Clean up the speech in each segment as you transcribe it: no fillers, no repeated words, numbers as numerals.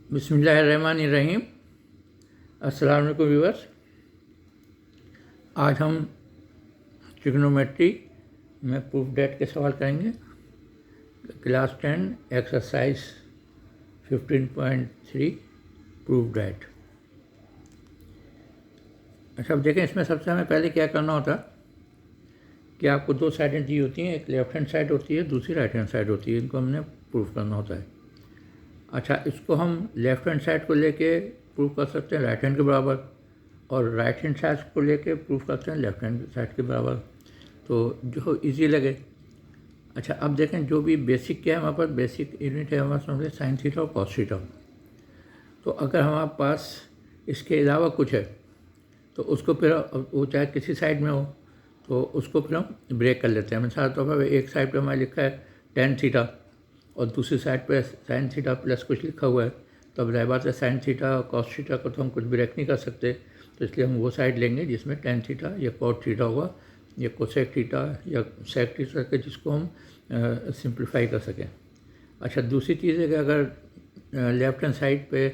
बिस्मिल्लाहिर्रहमानिर्रहीम। अस्सलाम वालेकुम व्यूअर्स। आज हम ट्रिग्नोमेट्री में प्रूफ डेट के सवाल करेंगे। Class 10 exercise 15.3 proof date. अच्छा, अब देखें इसमें सबसे हमें पहले क्या करना होता है कि आपको दो साइडें दी होती हैं, एक लेफ्ट हैंड साइड होती है, दूसरी राइट हैंड साइड होती है। इनको हमने प्रूफ करना होता है। अच्छा, इसको हम लेफ़्ट हैंड साइड को लेके प्रूफ कर सकते हैं राइट हैंड के बराबर, और राइट हैंड साइड को लेके प्रूफ करते हैं लेफ़्ट हैंड साइड के बराबर, तो जो इजी लगे। अच्छा, अब देखें जो भी बेसिक क्या है हमारे पास, बेसिक यूनिट है हमारे सामने साइन थीटा और कॉस थीटा। तो अगर हमारे पास इसके अलावा कुछ है तो उसको फिर वो चाहे किसी साइड में हो तो उसको फिर हम ब्रेक कर लेते हैं। मिसाल तौर पर एक साइड पे हमारे लिखा है टेन थीटा और दूसरी साइड पे साइन थीटा प्लस कुछ लिखा हुआ है, तो अब रह बात है साइन थीटा और कॉस थीटा को तो हम कुछ ब्रेक नहीं कर सकते, तो इसलिए हम वो साइड लेंगे जिसमें टेन थीटा या कॉट थीटा होगा या कोसेक थीटा या सेक थीटा के, जिसको हम सिंप्लीफाई कर सकें। अच्छा, दूसरी चीज़ है कि अगर लेफ्ट हैंड साइड पे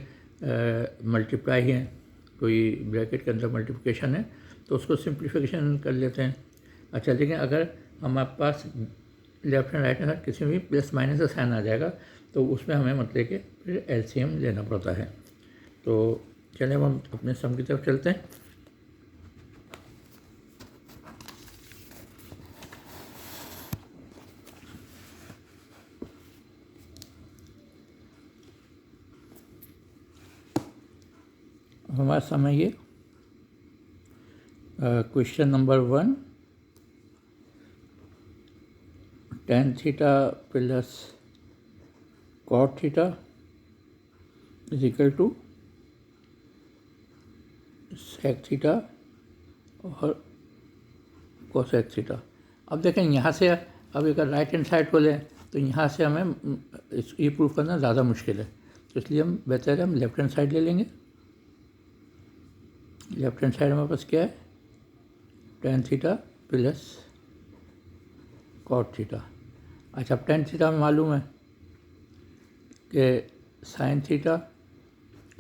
मल्टीप्लाई है, कोई ब्रैकेट के अंदर मल्टीप्लिकेशन है, तो उसको सिंप्लीफिकेशन कर लेते हैं। अच्छा, लेकिन अगर हमारे पास लेफ्ट हैंड राइट हैंड किसी में भी प्लस माइनस का साइन आ जाएगा तो उसमें हमें मतलब कि फिर एलसीएम लेना पड़ता है। तो चलिए हम अपने सम की तरफ चलते हैं। हमारा सम है ये question number 1, tan theta plus cot theta is equal to sec theta और कोसेक थीटा। अब देखें यहाँ से, अब अगर राइट हैंड साइड को लें तो यहाँ से हमें ये प्रूफ करना ज़्यादा मुश्किल है, तो इसलिए हम बेहतर है हम लेफ्ट हैंड साइड ले लेंगे। लेफ्ट हैंड साइड हमारे पास क्या है, tan theta plus cot theta. अच्छा, अब टेन थीटा में मालूम है कि sine theta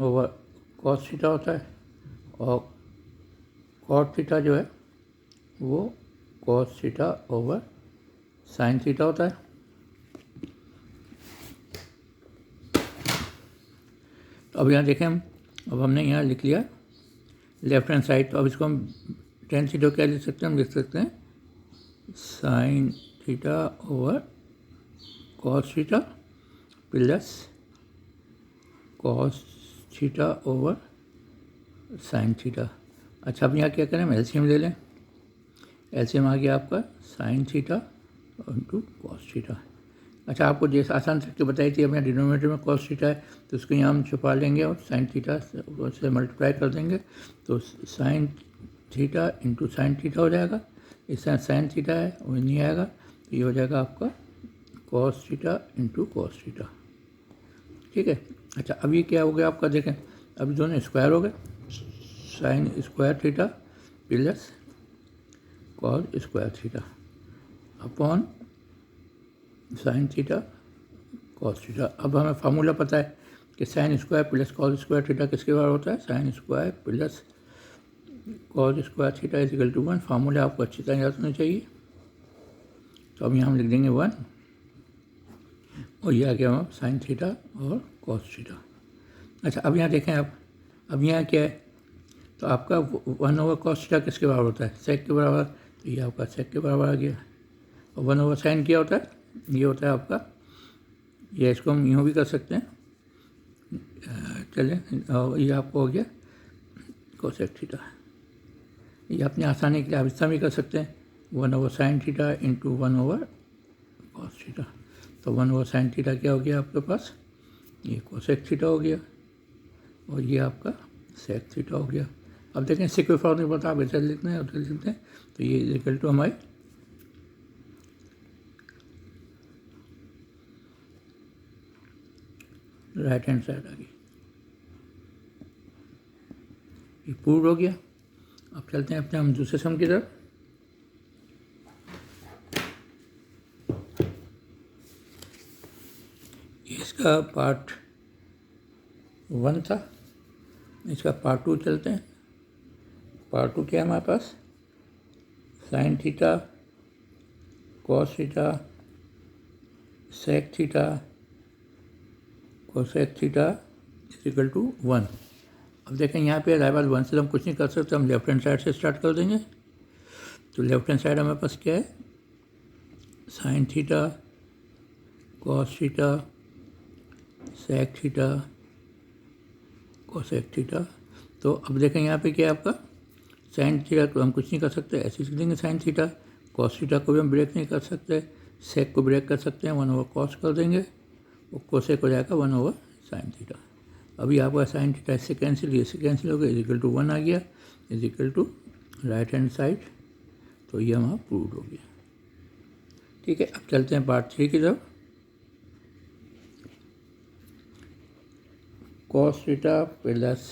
over cos theta होता है, और कॉट थीटा जो है वो cos theta over sine theta होता है। तो अब यहाँ देखें, अब हमने यहाँ लिख लिया लेफ्ट हैंड साइड, तो अब इसको हम टेन थीटा क्या लिख सकते हैं, हम लिख सकते हैं sign theta over cos theta plus cos theta over sine theta. अच्छा, अब यहाँ क्या करें, हम एलसीएम ले लें। एलसीएम आ गया आपका sine theta into cos theta. अच्छा, आपको जैसे आसान तरीके बताई थी, अब यहाँ डिनोमिनेटर में कॉस थीटा है तो उसको यहाँ हम छुपा लेंगे और साइन थीटा से मल्टीप्लाई कर देंगे, तो sine theta into sine theta हो जाएगा। इस तरह साइन थीटा है वो नहीं आएगा, तो ये हो जाएगा आपका cos theta into cos theta. ठीक है। अच्छा, अब ये क्या हो गया आपका, देखें अभी दोनों स्क्वायर हो गए, sine square theta plus cos square theta upon sine theta cos theta. अब हमें फार्मूला पता है कि sine square plus cos square theta किसके बराबर होता है, sine square plus cos square theta is equal to 1। Formula आपको अच्छी तरह याद होना चाहिए, तो अब यहाँ हम लिख देंगे 1, और ये आ गया हमारा साइन थीटा और कॉस थीटा। अच्छा, अब यहाँ देखें आप, अब यहाँ क्या है, तो आपका 1 ओवर कॉस थीटा किसके बराबर होता है, सेक के बराबर, तो ये आपका सेक के बराबर आ गया। और 1 ओवर साइन क्या होता है, ये होता है आपका, ये इसको हम यूँ भी कर सकते हैं, चलें, और ये आपको हो गया कोसेक थीटा। ये अपनी आसानी के लिए आप इस तरह भी कर सकते हैं, 1 over sine theta into 1 over cos theta. तो 1 ओवर साइन थीटा क्या हो गया आपके पास, ये कोसेक थीटा हो गया, और ये आपका सेक थीटा हो गया। अब देखें इससे कोई फर्क नहीं पड़ता, आप इधर लिखते हैं उधर लिखते हैं, तो ये इक्वल टू हमारी राइट हैंड साइड आ गई। ये प्रूव हो गया। अब चलते हैं अपने हम दूसरे सम की तरफ। इसका पार्ट 1 था। इसका पार्ट 2 चलते हैं। पार्ट 2 क्या है हमारे पास? Sine theta cos theta sec theta cosec theta equal to 1। अब देखें यहाँ पे राइवल 1 से हम कुछ नहीं कर सकते, हम लेफ्ट हैंड साइड से स्टार्ट कर देंगे। तो लेफ्ट हैंड साइड हमारे पास क्या है? Sine theta cos theta sec theta cosec theta. तो अब देखें यहाँ पे क्या है आपका? साइन थीटा को हम कुछ नहीं कर सकते, ऐसे लिख देंगे साइन थीटा। कॉस थीटा को भी हम ब्रेक नहीं कर सकते, सेक को ब्रेक कर सकते हैं, 1 ओवर कॉस कर देंगे, वो कोसेक हो जाएगा 1 ओवर साइन थीटा। अभी आपका साइन थीटा इससे कैंसिल, इससे कैंसिल हो गया, इजिकल टू 1 आ गया, is equal to right hand side. तो ये हमारा प्रूव हो गया। ठीक है, अब चलते हैं पार्ट 3 की तरफ। Cos theta plus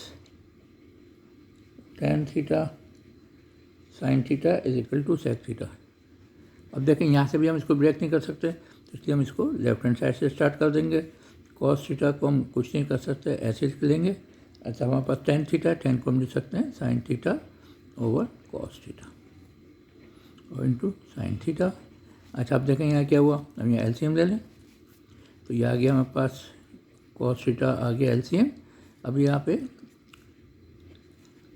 tan theta sine theta is equal to sec theta. अब देखें यहाँ से भी हम इसको ब्रेक नहीं कर सकते, तो इसलिए हम इसको लेफ्ट हैंड साइड से स्टार्ट कर देंगे। कॉस थीटा को हम कुछ नहीं कर सकते, ऐसे लिख लेंगे। अच्छा, हमारे पास टेन थीटा, टेन को हम लिख सकते हैं sign theta over cos theta और इंटू साइन थीटा। अच्छा, अब देखें यहाँ क्या हुआ, हम यहाँ एलसीएम ले लें। तो ये आ गया हमारे पास कॉस थीटा, आ गया एलसीएम। अब यहाँ पे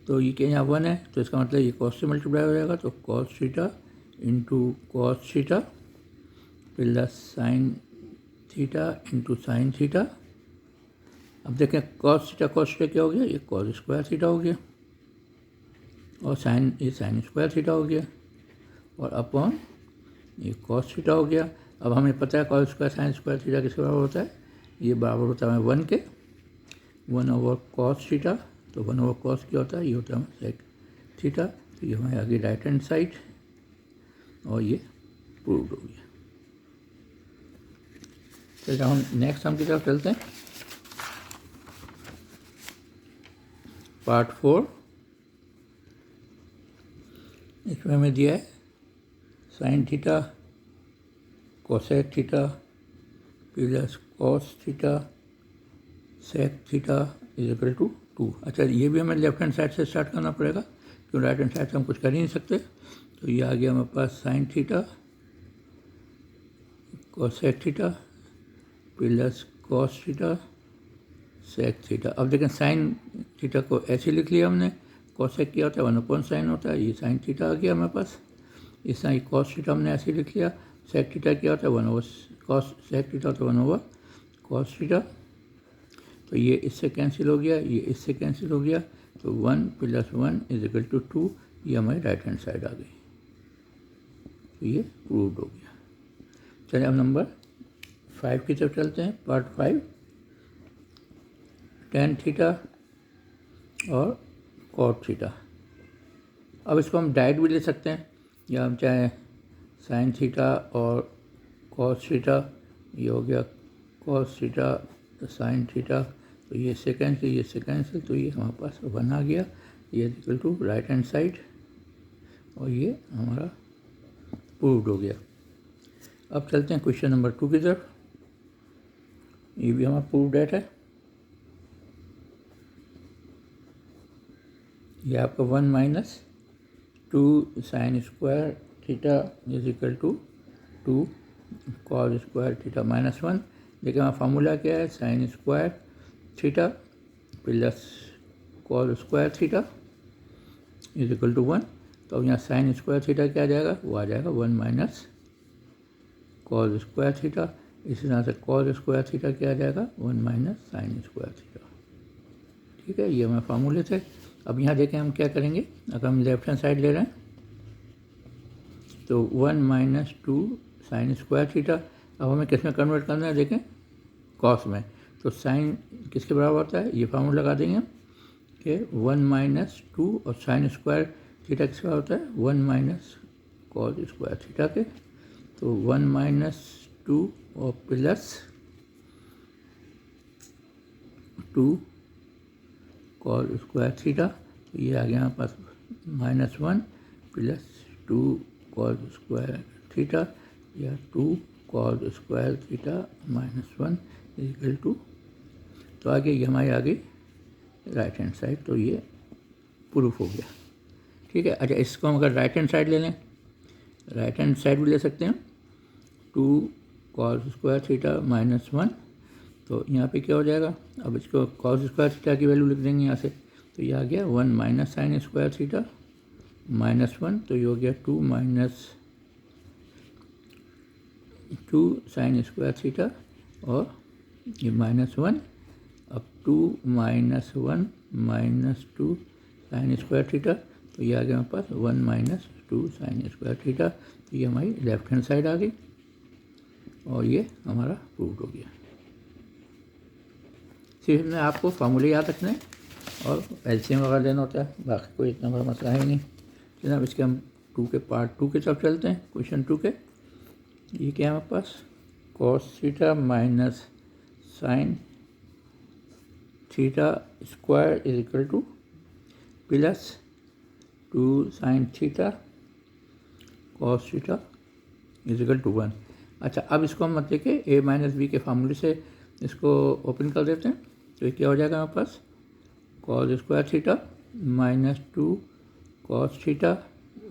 तो ये क्या, यहाँ 1 है, तो इसका मतलब ये कॉस से मल्टीप्लाई हो जाएगा। तो cos theta into cos theta plus sine theta into sine theta. अब देखें कॉस थीटा क्या हो गया? ये कॉस स्क्वायर थीटा हो गया, और साइन, ये साइन स्क्वायर थीटा हो गया, और अपॉन ये कॉस थीटा हो गया। अब हमें पता है cos square sine square theta किसके बराबर होता है? ये बराबर होता है 1 के, 1 ओवर कॉस थीटा। तो 1 ओवर कॉस क्या होता है? ये होता है सेक थीटा। तो ये हमारे आगे राइट हैंड साइड, और ये प्रूव्ड हो गया। चलिए हम नेक्स्ट हम की तरफ चलते हैं। पार्ट 4, इसमें हमें दिया है sine theta cosec theta plus cos theta sec theta is equal to 2। अच्छा, ये भी हमें लेफ्ट हैंड साइड से स्टार्ट करना पड़ेगा, क्यों राइट हैंड साइड से हम कुछ कर ही नहीं सकते। तो ये आ गया हमारे पास sine theta cosec theta plus cos theta sec theta. अब देखें साइन थीटा को ऐसे लिख लिया हमने, कोसेक क्या होता है? 1/sin होता है। ये साइन थीटा आ गया हमारे पास। इस साइन कॉस थीटा हमने ऐसे लिख लिया। सेक थीटा क्या होता है? 1 ओवर कॉस, सेक थीटा होता है 1 ओवर कॉस थीटा। तो ये इससे कैंसिल हो गया, ये इससे कैंसिल हो गया। तो 1 + 1 इज इक्वल टू 2। ये हमारी राइट हैंड साइड आ गई। तो ये प्रूव्ड हो गया। चलिए अब नंबर 5 की तरफ चलते हैं। पार्ट 5, टेन थीटा और कॉट थीटा। अब इसको हम डायरेक्ट भी ले सकते हैं, या हम चाहे साइन थीटा और कॉस थीटा। ये हो गया कॉस थीटा साइन थीटा। तो ये सेकेंड से, ये सेकेंड से, तो ये हमारे पास 1 आ गया। ये equal to right hand side, और ये हमारा प्रूव्ड हो गया। अब चलते हैं क्वेश्चन नंबर 2 की तरफ। ये भी हमारा प्रूव डेट है। ये आपका 1 - 2 sine square theta is equal to 2 cos square theta -1। देखिए हमारा फार्मूला क्या है? Sine square theta plus cos square theta is equal to 1। तो अब यहाँ साइन स्क्वायर थीटा क्या आ जाएगा? वो आ जाएगा 1 - कॉस स्क्वायर थीटा। इसी तरह से कॉस स्क्वायर थीटा क्या आ जाएगा? 1 - साइन स्क्वायर थीटा। ठीक है, ये हमारे फार्मूले थे। अब यहाँ देखें हम क्या करेंगे। अगर हम लेफ्ट हैंड साइड ले रहे हैं तो 1 - 2 साइन स्क्वायर थीटा। अब हमें किस में कन्वर्ट करना है? देखें कॉस में। तो साइन किसके बराबर होता है? ये फार्मूला लगा देंगे हम कि 1 - 2 और साइन स्क्वायर थीटा किसका होता है? 1 - कॉस स्क्वायर थीटा के। तो 1 - 2 और प्लस 2 कॉस स्क्वायर थीटा। तो ये आ गया हमारे पास -1 प्लस 2 कॉस स्क्वायर थीटा, या 2 cos square theta -1 equal to. तो आगे ये हमारी आ गई राइट हैंड साइड, तो ये प्रूफ हो गया। ठीक है। अच्छा, इसको हम अगर राइट हैंड साइड ले लें, राइट हैंड साइड भी ले सकते हैं, 2 cos स्क्वायर थीटा माइनस 1, तो यहाँ पे क्या हो जाएगा, अब इसको cos स्क्वायर थीटा की वैल्यू लिख देंगे यहाँ से, तो ये आ गया 1 minus sine square theta minus 1, तो ये हो गया 2 माइनस 2 साइन स्क्वायर थीटा और ये माइनस 1, अब 2 minus 1 minus 2 sine square theta, तो ये आ गया हमारे पास 1 माइनस 2 साइन स्क्वायर थीटा, तो ये हमारी लेफ्ट हैंड साइड आ गई और ये हमारा प्रूव हो गया। सिर्फ में आपको फार्मूले याद रखने हैं और एलसीएम वगैरह लेना होता है, बाकी कोई इतना बड़ा मसला है नहीं। जनाब इसके हम पार्ट 2 की तरफ चलते हैं, क्वेश्चन 2 के। ये क्या है हमारे पास, cos theta minus sine theta square is equal to plus 2 sine theta cos theta is equal to 1। अच्छा, अब इसको हम मतलब कि a माइनस बी के फार्मूले से इसको ओपन कर देते हैं, तो ये क्या हो जाएगा हमारे पास, cos square theta minus 2 cos theta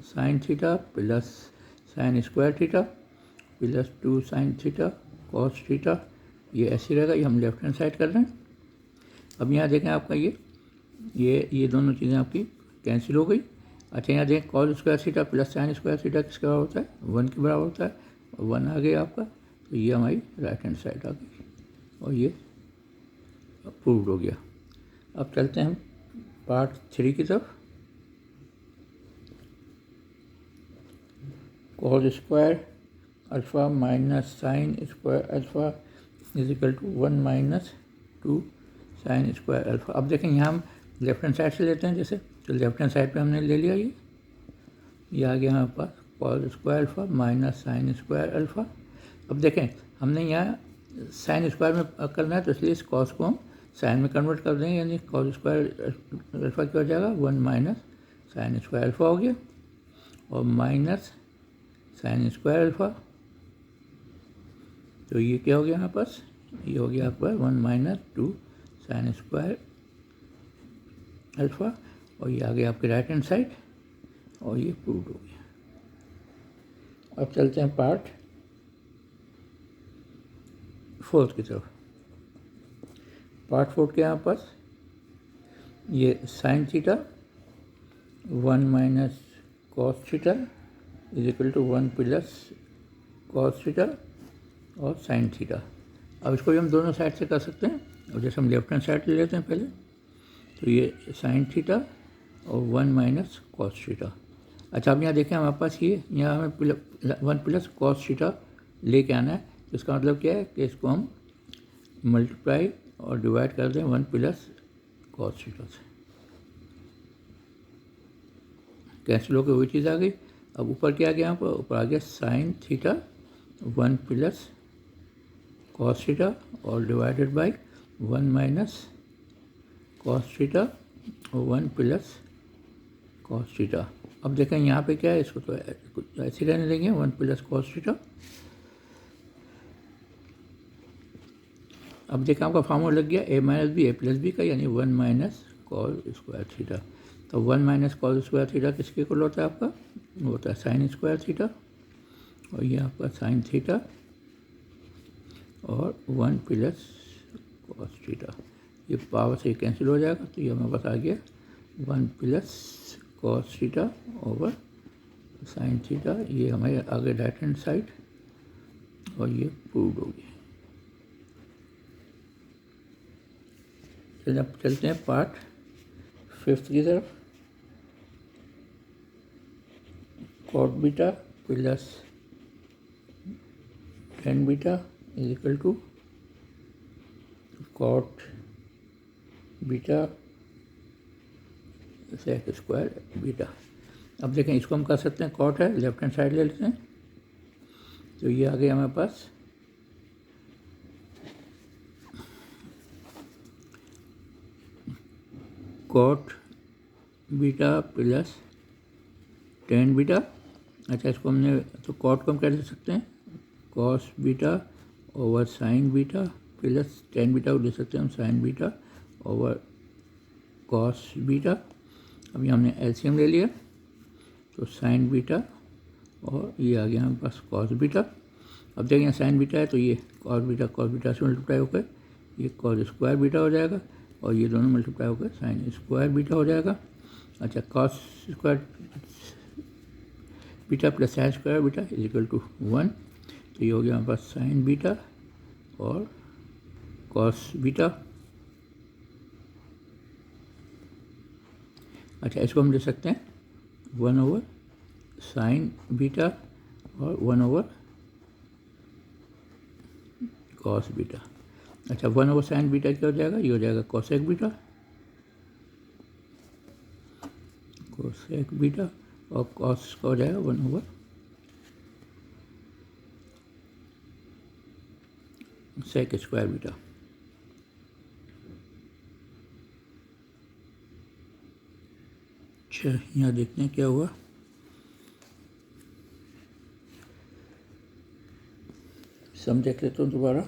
sine theta plus sine square theta plus 2 sine theta cos theta, ये ऐसे रहेगा। ये हम लेफ्ट हैंड साइड कर रहे हैं। अब यहाँ देखें आपका ये दोनों चीज़ें आपकी कैंसिल हो गई। अच्छा, यहाँ देखें cos square theta plus sine square theta किसके बराबर होता है, 1 के बराबर होता है, 1 आ गया आपका, तो ये हमारी राइट हैंड साइड आ गई और ये अप्रूव्ड हो गया। अब चलते हैं हम पार्ट 3 की तरफ। cos square alpha minus sine square alpha is equal to 1 minus 2 sine square alpha. अब देखें यहाँ हम लेफ्ट हैंड साइड से लेते हैं जैसे, तो लेफ्ट हैंड साइड पे हमने ले लिया ये आ गया हमारे पास cos square alpha minus sine square alpha. अब देखें हमने यहाँ साइन स्क्वायर में करना है, तो इसलिए इस cos को हम साइन में कन्वर्ट कर देंगे, यानी cos स्क्वायर अल्फ़ा क्या हो जाएगा, 1 माइनस साइन स्क्वायर अल्फ़ा हो गया और माइनस साइन स्क्वायर अल्फ़ा, तो ये क्या हो गया हमारे पास, ये हो गया आपका 1 माइनस 2 साइन स्क्वायर अल्फ़ा और ये आ गया आपके राइट हैंड साइड और ये प्रूव हो गया। अब चलते हैं पार्ट 4 की तरफ। पार्ट 4 के यहाँ पास ये sine theta 1 minus cos theta is equal to 1 plus cos theta और साइन थीटा। अब इसको भी हम दोनों साइड से कर सकते हैं, और जैसे हम लेफ्ट हैंड साइड ले लेते हैं पहले, तो ये साइन थीटा और 1 माइनस कॉस थीटा। अच्छा, अब यहाँ देखें हमारे पास ये यहाँ हमें 1 प्लस कॉस थीटा लेके आना है, तो इसका मतलब क्या है कि इसको हम मल्टीप्लाई और डिवाइड कर दें 1 प्लस कॉस थीटा से, कैंसिल होकर वही चीज़ आ गई। अब ऊपर क्या आ गया, यहाँ पर ऊपर आ गया sine theta 1 plus cos theta और divided by 1 minus cos theta और 1 प्लस कॉस थीटा। अब देखें यहाँ पे क्या है, इसको तो ऐसे रहने देंगे 1 प्लस कॉस थीटा। अब देखें आपका फार्मूला लग गया a minus B a plus B का, यानी 1 माइनस कॉस स्क्वायर थीटा। तो 1 माइनस कॉस स्क्वायर थीटा किसके इक्वल होता है आपका, वो होता है साइन स्क्वायर थीटा, और ये आपका साइन थीटा और 1 प्लस कॉस थीटा, ये पावर से कैंसिल हो जाएगा, तो ये हमारे पास आ गया 1 plus cos theta over sine theta. ये हमारे आगे राइट हैंड साइड और ये प्रूव्ड हो गया। चलिए अब चलते हैं पार्ट 5 की तरफ। Cot beta plus tan beta is equal to cot beta sec square beta. अब देखें इसको हम कर सकते हैं, कॉट है लेफ्ट हैंड साइड ले लेते हैं, तो ये आ गया हमारे पास cot beta plus tan beta. अच्छा, इसको हमने तो कॉट को हम क्या लिख सकते हैं, cos beta over sine beta plus tan beta को लिख सकते हैं हम sign beta over cos beta. अभी हमने एलसीएम ले लिया तो साइन बीटा और ये आ गया हमारे पास कॉस बीटा। अब देखिए साइन बीटा है तो ये कॉस बीटा से मल्टीप्लाई होकर ये कॉस स्क्वायर बीटा हो जाएगा और ये दोनों मल्टीप्लाई होकर साइन स्क्वायर बीटा हो जाएगा। अच्छा, cos square beta plus sine square beta is equal to 1, तो ये हो गया हमारे पास साइन बीटा और कॉस बीटा। अच्छा, इसको हम ले सकते हैं 1 ओवर साइन बीटा और 1 ओवर कॉस बीटा। अच्छा, 1 ओवर साइन बीटा क्या हो जाएगा, ये हो जाएगा कोसेक बीटा और कॉस का हो जाएगा 1 ओवर सेक स्क्वायर बीटा। अच्छा, यहाँ देखते हैं क्या हुआ। सम देख लेता हूँ दोबारा।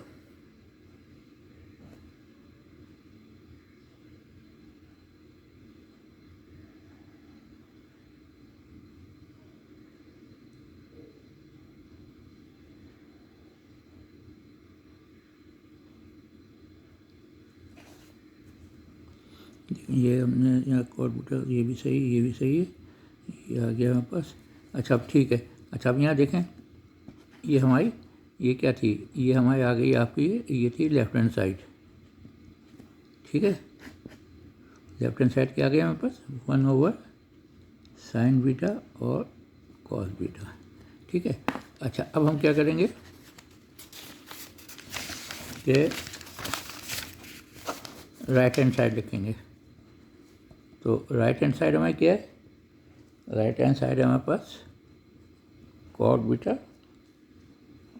ये हमने यहाँ कॉट बीटा, ये भी सही है, ये आ गया हमारे पास। अच्छा, अब ठीक है। अच्छा, अब यहाँ देखें, ये हमारी ये क्या थी, ये हमारी आ गई आपकी ये थी लेफ्ट हैंड साइड। ठीक है, लेफ्ट हैंड साइड क्या आ गया हमारे पास 1 ओवर साइन बीटा और कॉस बीटा। ठीक है। अच्छा, अब हम क्या करेंगे कि राइट हैंड साइड लिखेंगे। तो राइट हैंड साइड हमारी क्या है, राइट हैंड साइड है हमारे पास कॉट बीटा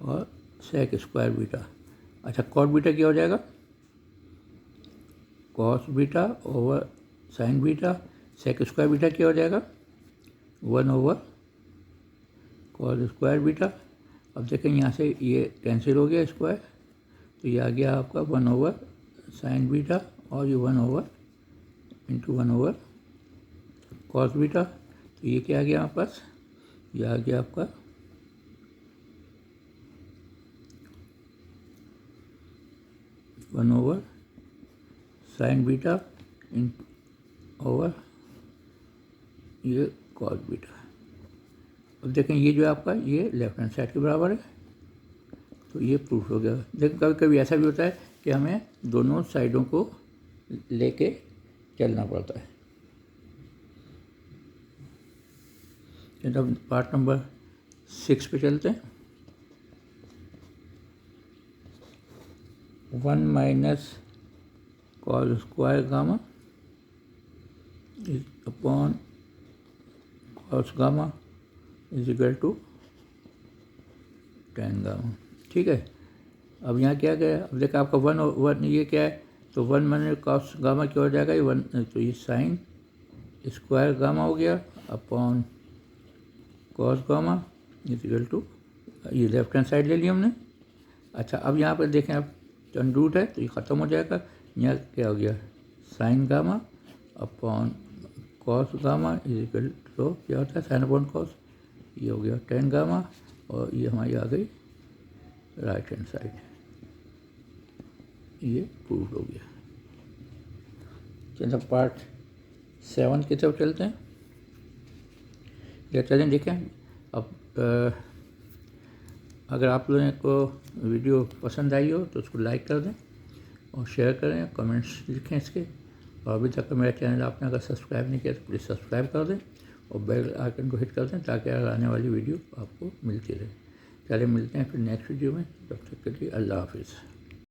और सेक स्क्वायर बीटा। अच्छा, कॉट बीटा क्या हो जाएगा, cos beta over sine beta, sec square beta क्या हो जाएगा 1 ओवर कॉस स्क्वायर बीटा। अब देखें यहाँ से ये कैंसिल हो गया स्क्वायर, तो ये आ गया आपका 1 ओवर साइन बीटा और ये 1 over into 1 over cos beta. तो ये क्या आ गया हमारे पास, ये आ गया आपका 1 ओवर साइन बीटा इन ओवर ये कॉस बीटा। अब देखें ये जो है आपका ये लेफ्ट हैंड साइड के बराबर है, तो ये प्रूफ हो गया। देखिए कभी कभी ऐसा भी होता है कि हमें दोनों साइडों को लेके चलना पड़ता है। अब पार्ट नंबर 6 पे चलते हैं। 1 minus cos square gamma upon cos gamma is equal to tan gamma. ठीक है। अब यहाँ क्या गया, अब देखा आपका 1 ये क्या है, तो 1 माइनस कॉस गामा क्या हो जाएगा, ये 1, तो ये साइन स्क्वायर गामा हो गया upon cos gamma is equal to, ये लेफ्ट हैंड साइड ले लिया हमने। अच्छा, अब यहाँ पर देखें आप टर्न रूट है तो ये ख़त्म हो जाएगा। यहाँ क्या हो गया sine gamma upon cos gamma is equal to क्या होता है साइन अपॉन कॉस, ये हो गया tan गामा और ये हमारी आ गई राइट हैंड साइड। ये प्रूव हो गया। चलिए पार्ट 7 की तरफ चलते हैं। या चलें देखें। अब अगर आप लोगों को वीडियो पसंद आई हो तो उसको लाइक कर दें और शेयर करें, कमेंट्स लिखें इसके। और अभी तक मेरा चैनल आपने अगर सब्सक्राइब नहीं किया तो प्लीज़ सब्सक्राइब कर दें और बेल आइकन को हिट कर दें ताकि आने वाली वीडियो आपको मिलती रहे। चलिए मिलते हैं फिर नेक्स्ट वीडियो में, तब तक के लिए अल्लाह हाफिज़।